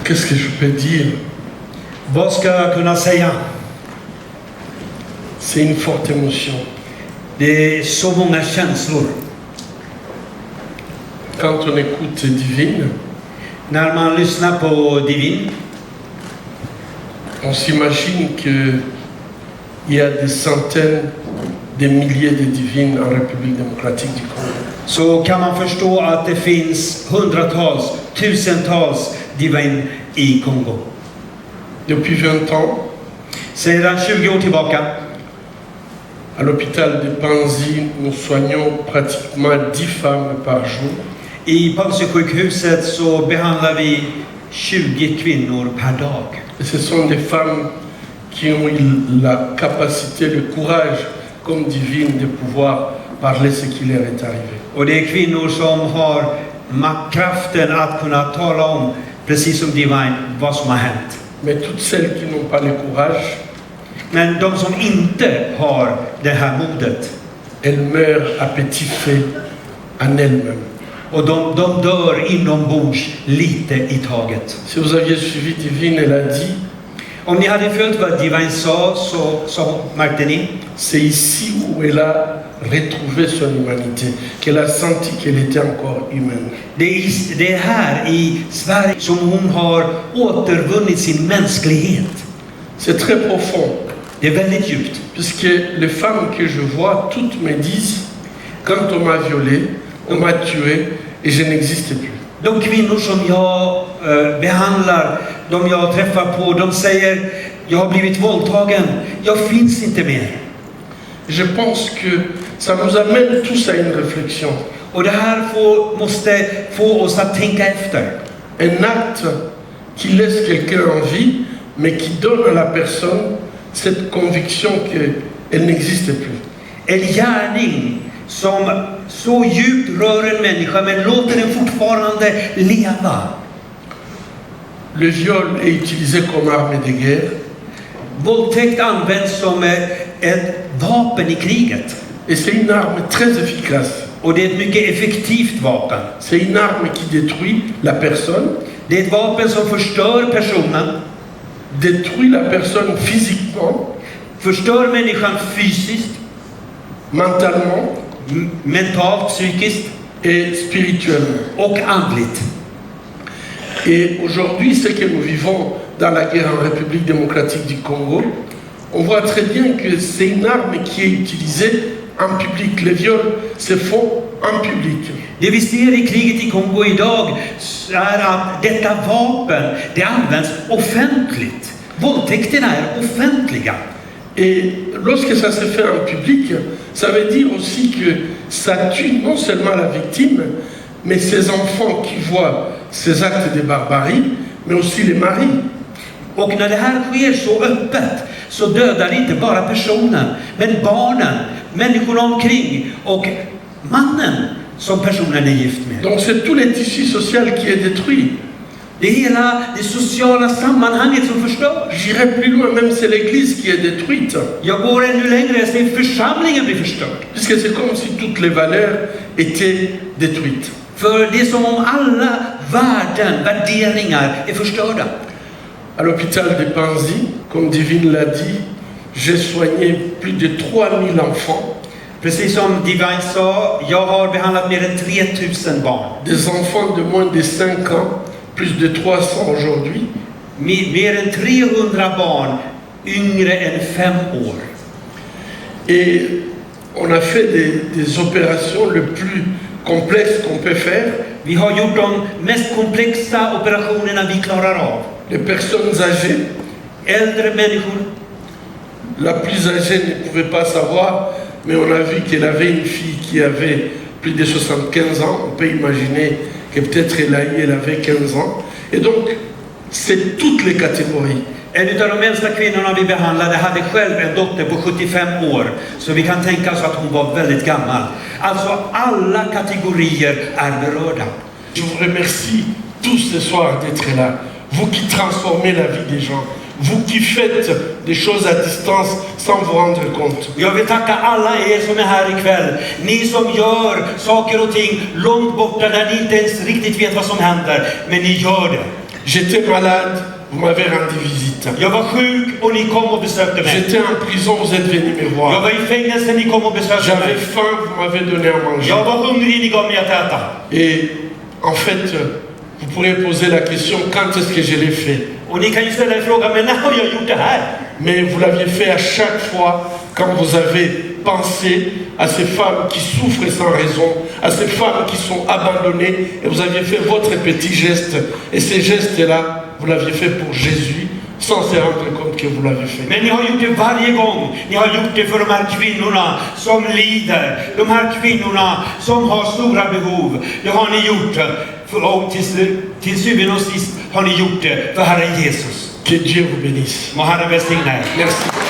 qu'est-ce que je peux dire? Vad ska jag kunna säga? C'est une forte émotion. Det är så många känslor. Quand on écoute Divine, När man lyssnar på Divin, on s'imagine qu'il y a des centaines, des milliers de divines en République démocratique du Congo. så kan man förstå att det finns hundratals, tusentals Divin i Kongo. Depuis 20 ans, Sedan 20 år tillbaka à l'hôpital de Panzi, nous soignons pratiquement 10 femmes par jour. i Panzisjukhuset så behandlar vi 20 kvinnor per dag. Et ce sont des femmes qui ont eu la capacité, le courage, comme divine, de pouvoir parler ce qui leur est arrivé. Och det är kvinnor som har kraften att kunna tala om, precis som Divine, vad som har hänt. Mais toutes celles qui n'ont pas le courage, Men de som inte har det här modet, elles meurent à petit feu en elles-mêmes. och de dör inombords lite i taget. Si vous aviez suivi Divine, elle a dit, Om ni hade följt vad Divine sa, så märkte ni, c'est ici où elle a retrouvé son humanité, qu'elle a senti qu'elle était encore humaine. det är här i Sverige som hon har återvunnit sin mänsklighet. C'est très profond, Det är väldigt djupt. puisque les femmes que je vois, toutes me disent, quand on m'a violé, on m'a tué et je n'existe plus. De kvinnor som jag behandlar, de jag träffar på, de säger, jag har blivit våldtagen, jag finns inte mer. Je pense que ça nous amène tous à une réflexion. Och det här måste få oss att tänka efter. Un acte qui laisse quelqu'un en vie, mais qui donne à la personne cette conviction qu'elle n'existe plus. En gärning som så djupt rör en människa, men låter den fortfarande leva. Le viol est utilisé comme arme de guerre. Våldtäkt används som ett vapen i kriget. Et c'est une arme très efficace. Och det är ett mycket effektivt vapen. C'est une arme qui détruit la personne, Det är ett vapen som förstör personen, détruit la personne physiquement, förstör människan fysiskt, mentalement mentalt, psykiskt et spirituellement. och andligt. Et aujourd'hui, ce que nous vivons dans la guerre en République démocratique du Congo, on voit très bien que c'est une arme qui est utilisée en public. Les viols se font en public. Det vi ser i kriget i Kongo idag är att detta vapen, det används offentligt. Våldtäkterna är offentliga. Et lorsque ça se fait en public, ça veut dire aussi que ça tue non seulement la victime, mais ses enfants qui voient ces actes de barbarie, mais aussi les maris. Och när det här sker så öppet så dödar det inte bara personen, men barnen, människorna omkring och mannen som personen är gift med. Donc c'est tout le tissu social qui est détruit. Det är hela det sociala sammanhanget som förstörs. J'irai plus loin, même c'est l'église qui est détruite. Jag går ännu längre, jag säger församlingen blir förstörd. Puisque c'est comme si toutes les valeurs étaient détruites. För det är som om alla värden, värderingar är förstörda. À l'hôpital de Panzi, comme Divine l'a dit, j'ai soigné plus de 3000 enfants. Precis som Divine sa, jag har behandlat mer än 3000 barn. Des enfants de moins de 5 ans, plus de 300 aujourd'hui. Mer än 300 barn yngre än 5 år. Et on a fait des opérations les plus complexes qu'on peut faire. Vi har gjort de mest komplexa operationerna vi klarar av. Les personnes âgées, Äldre människor, la plus âgée ne pouvait pas savoir, mais on a vu qu'elle avait une fille qui avait plus de 75 ans. On peut imaginer que peut-être elle avait 15 ans. Et donc, c'est toutes les catégories. en av de äldsta kvinnorna vi behandlade hade själv en dotter på 75 år. Så vi kan tänka oss att hon var väldigt gammal. Alltså alla kategorier är berörda. Je vous remercie tous ce soir d'être là. Vous qui transformez la vie des gens. Vous qui faites des choses à distance sans vous rendre compte. Jag vill tacka alla er som är här ikväll. Ni som gör saker och ting långt borta där ni inte ens riktigt vet vad som händer. Men ni gör det. J'étais malade, vous m'avez rendu visite. Jag var sjuk och ni kom och besökte mig. J'étais en prison, vous êtes venu me Jag voir. var i fängelse, ni kom och besökte J'avais mig. faim, vous m'avez donné à manger. Jag var hungrig, ni gav mig att äta. Et en fait, vous pourrez poser la question, quand est-ce que je l'ai fait? Och ni kan ju ställa er frågan, men när har jag gjort det här? Mais vous l'aviez fait à chaque fois quand vous avez pensé à ces femmes qui souffrent sans raison, à ces femmes qui sont abandonnées, et vous aviez fait votre petit geste. Et ces gestes-là, vous l'aviez fait pour Jésus, sans se rendre compte que vous l'avez fait. Men ni har gjort det varje gång. Ni har gjort det för de här kvinnorna som lider. De här kvinnorna som har stora behov. Det har ni gjort. Och till syvende och sist har ni gjort det för Herren Jesus. Que Dieu vous bénisse. Må Herren välsigna er. Merci.